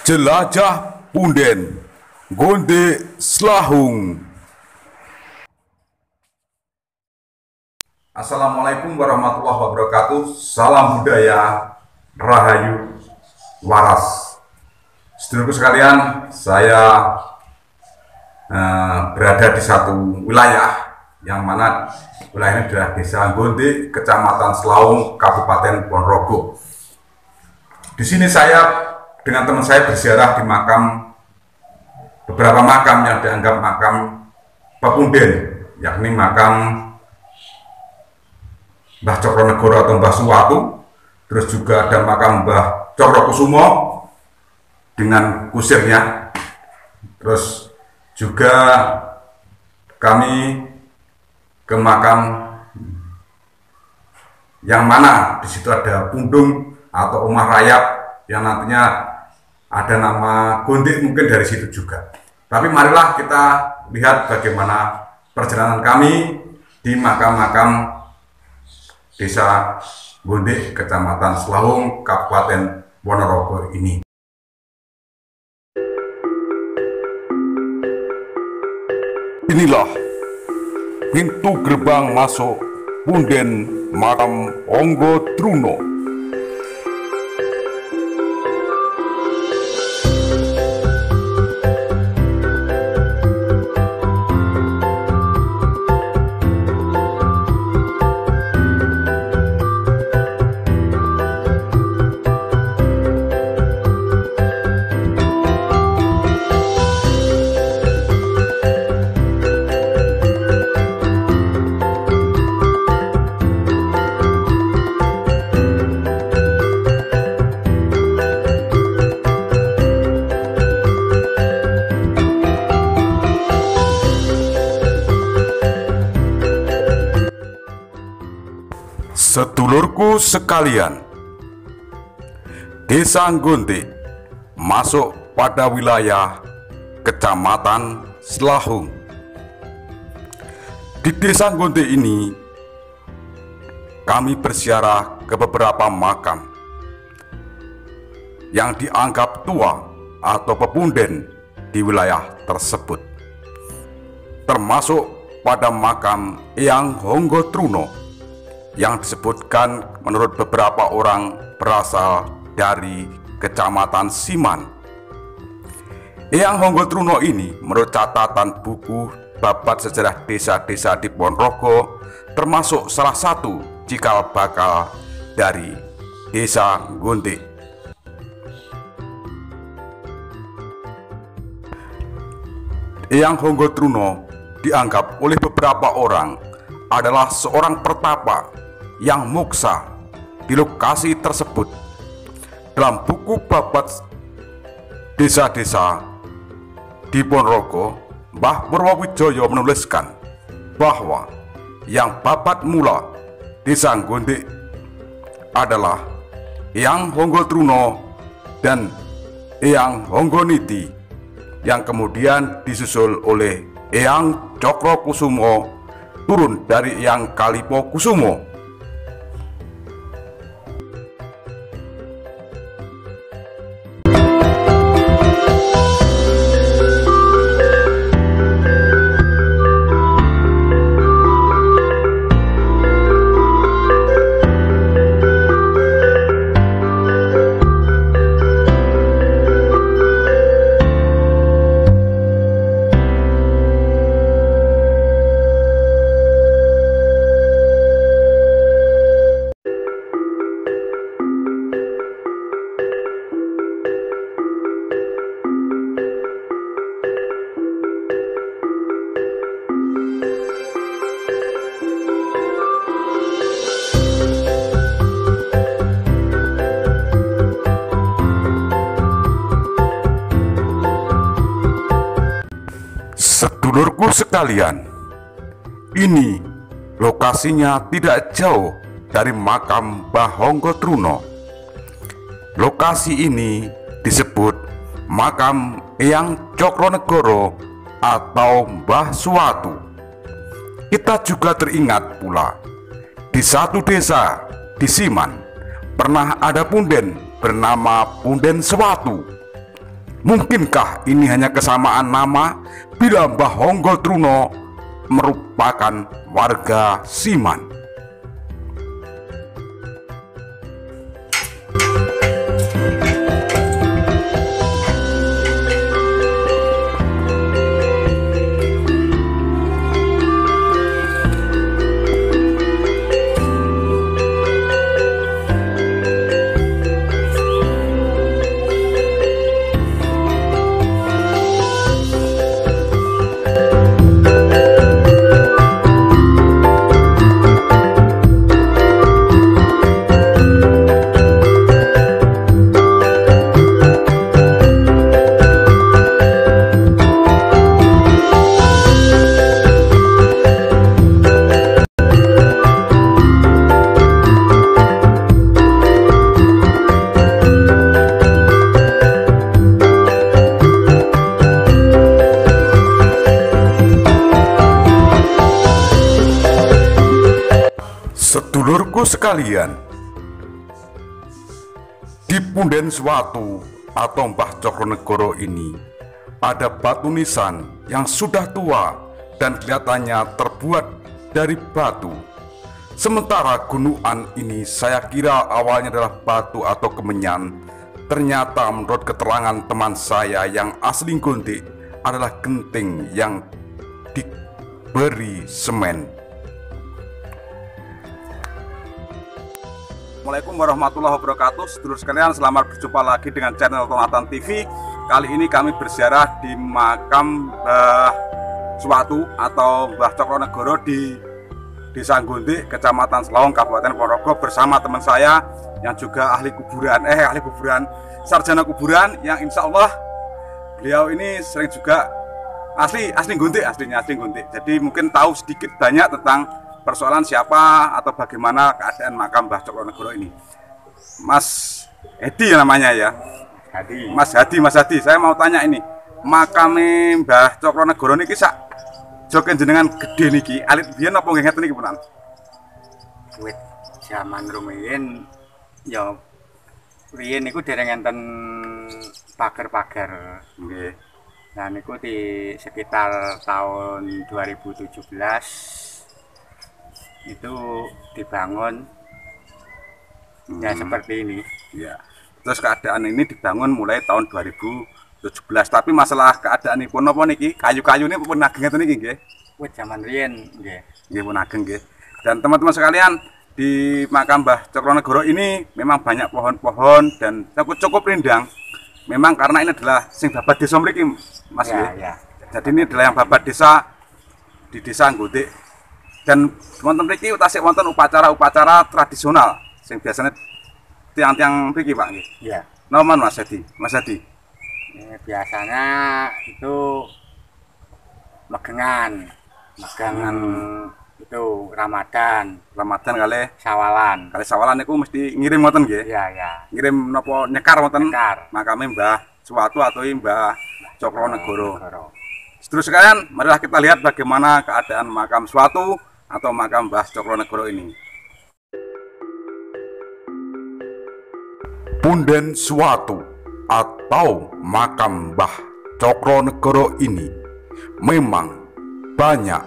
Jelajah Punden Gonde Slahung. Assalamualaikum warahmatullahi wabarakatuh. Salam budaya, rahayu, waras. Sedulurku sekalian, saya berada di satu wilayah yang mana wilayah ini adalah Desa Gonde, Kecamatan Slahung, Kabupaten Ponorogo. Di sini saya dengan teman saya berziarah di beberapa makam yang dianggap makam pepunden, yakni makam Mbah Cokronegoro atau Mbah Suwatu, terus juga ada makam Mbah Cokrokusumo dengan kusirnya, terus juga kami ke makam yang mana di situ ada pundung atau omah rayap yang nantinya ada nama Gonde mungkin dari situ juga. Tapi marilah kita lihat bagaimana perjalanan kami di makam-makam Desa Gonde, Kecamatan Slahung, Kabupaten Ponorogo ini. Inilah pintu gerbang masuk punden makam Onggo Truno. Sedulurku sekalian, Desa Gonde masuk pada wilayah Kecamatan Slahung. Di Desa Gonde ini kami berziarah ke beberapa makam yang dianggap tua atau pepunden di wilayah tersebut, termasuk pada makam Eyang Honggo Truno yang disebutkan menurut beberapa orang berasal dari Kecamatan Siman. Eyang Honggo Truno ini menurut catatan buku babat sejarah desa-desa di Ponorogo termasuk salah satu cikal bakal dari Desa Gonde. Eyang Honggo Truno dianggap oleh beberapa orang adalah seorang pertapa yang moksa di lokasi tersebut. Dalam buku babat desa-desa di Ponorogo, Mbah Purwowijoyo menuliskan bahwa yang babat mula Desa Gonde adalah Eyang Honggo Truno dan Eyang Honggo Niti, yang kemudian disusul oleh Eyang Cokrokusumo turun dari Eyang Kalipo Kusumo. Sedulurku sekalian, ini lokasinya tidak jauh dari makam Mbah Honggo Truno. Lokasi ini disebut makam Eyang Cokronegoro atau Mbah Suwatu. Kita juga teringat pula di satu desa di Siman pernah ada punden bernama Punden Suwatu. Mungkinkah ini hanya kesamaan nama bila Mbah Honggol Truno merupakan warga Siman? Sedulurku sekalian, di Punden Swatu atau Mbah Cokronegoro ini ada batu nisan yang sudah tua dan kelihatannya terbuat dari batu. Sementara gunungan ini saya kira awalnya adalah batu atau kemenyan. Ternyata menurut keterangan teman saya yang asli Gontik adalah genting yang diberi semen. Assalamualaikum warahmatullahi wabarakatuh. Sedulur sekalian, selamat berjumpa lagi dengan channel Tonatan TV. Kali ini kami berziarah di makam Mbah Swatu atau Mbah Cokronegoro di Desa Gontik, Kecamatan Selawung, Kabupaten Ponorogo, bersama teman saya yang juga ahli kuburan, sarjana kuburan, yang insya Allah beliau ini sering juga asli Gontik, aslinya asli Gontik. Jadi mungkin tahu sedikit banyak tentang persoalan siapa atau bagaimana keadaan makam Mbah Cokronegoro ini. Mas Hedi namanya ya. Mas Hadi, saya mau tanya ini, makam Mbah Cokronegoro niki sak joken jenengan gede niki, alit biyen apa nggih ngeten niki punan? Wit zaman rumiyin ya riyen niku dereng enten pager-pager. Nggih. Nah niku di sekitar tahun 2017 itu dibangun ya seperti ini ya. Terus keadaan ini dibangun mulai tahun 2017, tapi masalah keadaan ini pun apa niki, kayu-kayu ini pun ageng ngeten niki nggih. Wis zaman riyen nggih. Nggih pun ageng nggih. Dan teman-teman sekalian, di makam Mbah Cokronegoro ini memang banyak pohon-pohon dan cukup rindang. Memang karena ini adalah sing babat desa mriki, Mas nggih. Ya. Jadi ini adalah yang babat desa di Desa Gontik. Dan wonten mriki tasik wonten upacara-upacara tradisional sing biasanya tiang-tiang mriki Pak nggih. Iya. Noman Mas Hadi. Biasanya itu megangan itu Ramadan kali sawalan niku mesti ngirim wonten nggih. Iya. Ngirim napa nyekar wonten makame Mbah Swatu atau Mbah Cokronegoro. Sedulur sekalian, marilah kita lihat bagaimana keadaan makam Swatu atau makam Mbah Cokronegoro ini. Punden Swatu atau makam Mbah Cokronegoro ini memang banyak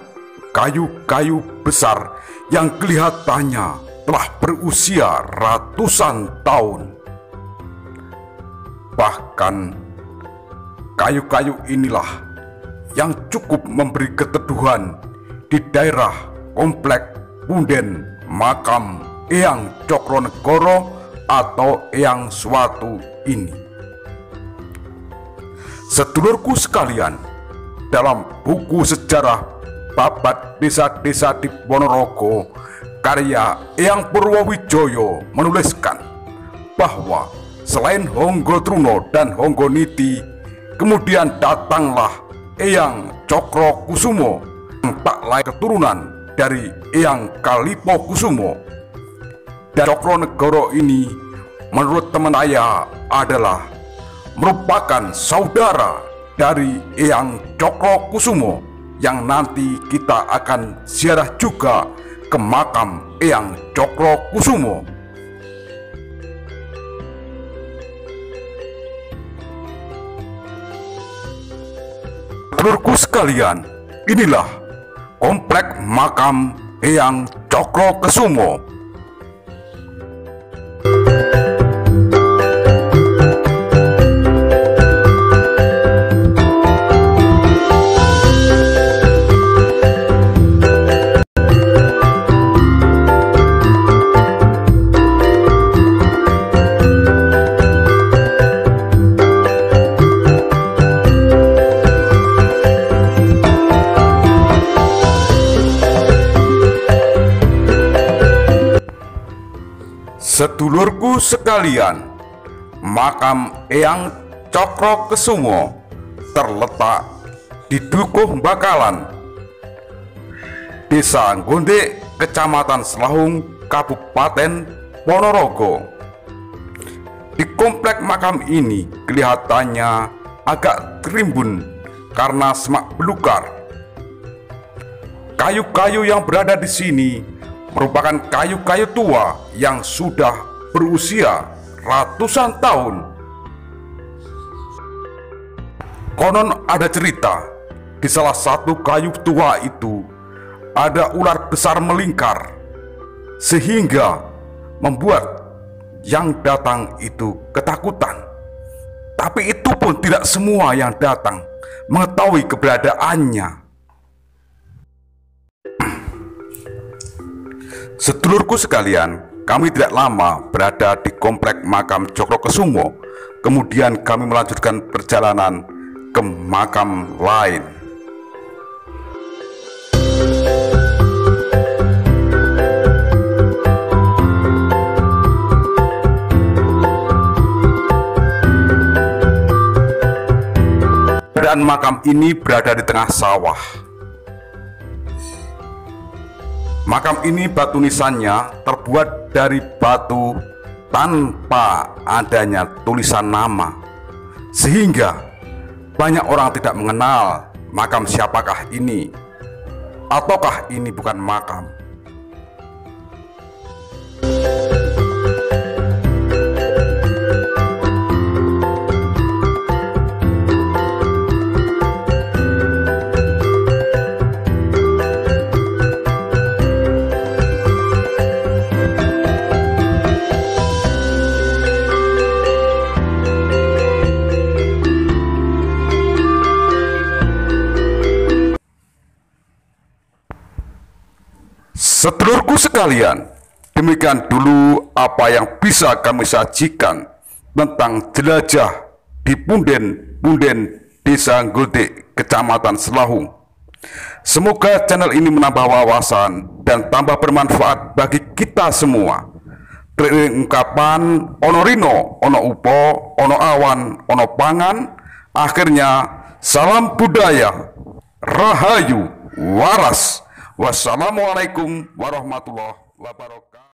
kayu-kayu besar yang kelihatannya telah berusia ratusan tahun. Bahkan kayu-kayu inilah yang cukup memberi keteduhan di daerah komplek Punden makam Eyang Cokronegoro atau Eyang Swatu ini. Sedulurku sekalian, dalam buku sejarah babat desa-desa di Ponorogo karya Eyang Purwowijoyo menuliskan bahwa selain Honggol Truno dan Honggol Niti, kemudian datanglah Eyang Cokrokusumo yang tak lain keturunan dari Eyang Kalipokusumo. Dan Cokronegoro ini menurut teman saya adalah merupakan saudara dari Eyang Cokrokusumo yang nanti kita akan ziarah juga ke makam Eyang Cokrokusumo. Sedulurku sekalian, inilah komplek makam Eyang Cokrokesumo. Sedulurku sekalian, makam Eyang Cokrokesumo terletak di Dukuh Bakalan, Desa Gondek, Kecamatan Selahung, Kabupaten Ponorogo. Di komplek makam ini kelihatannya agak rimbun karena semak belukar. Kayu-kayu yang berada di sini merupakan kayu-kayu tua yang sudah berusia ratusan tahun. Konon ada cerita di salah satu kayu tua itu ada ular besar melingkar, sehingga membuat yang datang itu ketakutan. Tapi itu pun tidak semua yang datang mengetahui keberadaannya. Sedulurku sekalian, kami tidak lama berada di komplek makam Cokrokesumo. Kemudian kami melanjutkan perjalanan ke makam lain. Dan makam ini berada di tengah sawah. Makam ini batu nisannya terbuat dari batu tanpa adanya tulisan nama, sehingga banyak orang tidak mengenal makam siapakah ini, ataukah ini bukan makam. Sedulurku sekalian, demikian dulu apa yang bisa kami sajikan tentang jelajah di punden-punden Desa Gondek, Kecamatan Selahung. Semoga channel ini menambah wawasan dan tambah bermanfaat bagi kita semua. Teriring ungkapan ono rino, ono upo, ono awan, ono pangan. Akhirnya, salam budaya, rahayu, waras. Wassalamualaikum warahmatullahi wabarakatuh.